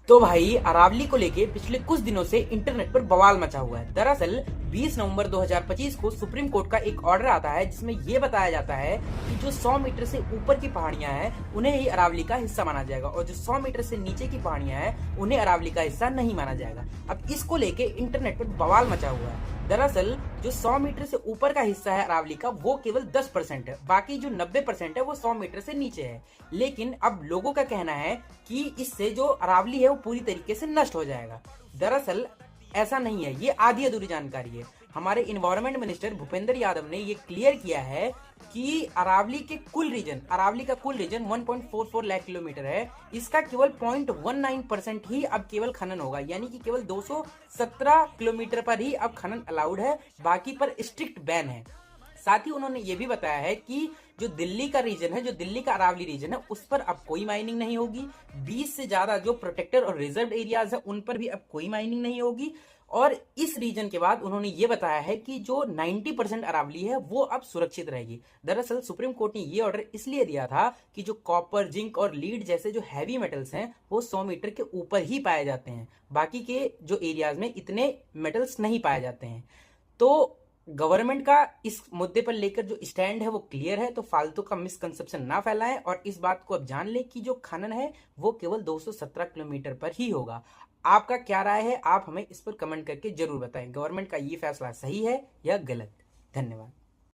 तो भाई अरावली को लेके पिछले कुछ दिनों से इंटरनेट पर बवाल मचा हुआ है। दरअसल 20 नवंबर 2025 को सुप्रीम कोर्ट का एक ऑर्डर आता है जिसमें ये बताया जाता है कि जो 100 मीटर से ऊपर की पहाड़ियां हैं उन्हें ही अरावली का हिस्सा माना जाएगा और जो 100 मीटर से नीचे की पहाड़ियां हैं उन्हें अरावली का हिस्सा नहीं माना जाएगा। अब इसको लेके इंटरनेट पर बवाल मचा हुआ है। दरअसल जो 100 मीटर से ऊपर का हिस्सा है अरावली का वो केवल 10% है, बाकी जो 90% है वो 100 मीटर से नीचे है। लेकिन अब लोगों का कहना है कि इससे जो अरावली है वो पूरी तरीके से नष्ट हो जाएगा। दरअसल ऐसा नहीं है, ये आधी अधूरी जानकारी है। हमारे इन्वायरमेंट मिनिस्टर भूपेंद्र यादव ने ये क्लियर किया है कि अरावली का कुल रीजन 1.44 लाख किलोमीटर है। इसका केवल 0.19% ही अब केवल खनन होगा, यानी कि केवल 217 किलोमीटर पर ही अब खनन अलाउड है, बाकी पर स्ट्रिक्ट बैन है। साथ ही उन्होंने ये भी बताया है कि जो दिल्ली का रीजन है, जो दिल्ली का अरावली रीजन है, उस पर अब कोई माइनिंग नहीं होगी। 20 से ज्यादा जो प्रोटेक्टेड और रिजर्व एरियाज है उन पर भी अब कोई माइनिंग नहीं होगी। और इस रीजन के बाद उन्होंने ये बताया है कि जो 90% अरावली है वो अब सुरक्षित रहेगी। दरअसल सुप्रीम कोर्ट ने ये ऑर्डर इसलिए दिया था कि जो कॉपर, जिंक और लीड जैसे जो हैवी मेटल्स हैं वो 100 मीटर के ऊपर ही पाए जाते हैं, बाकी के जो एरियाज में इतने मेटल्स नहीं पाए जाते हैं। तो गवर्नमेंट का इस मुद्दे पर लेकर जो स्टैंड है वो क्लियर है, तो फालतू का मिसकंसेप्शन ना फैलाएं और इस बात को अब जान लें कि जो खनन है वो केवल 217 किलोमीटर पर ही होगा। आपका क्या राय है, आप हमें इस पर कमेंट करके जरूर बताएं। गवर्नमेंट का ये फैसला सही है या गलत? धन्यवाद।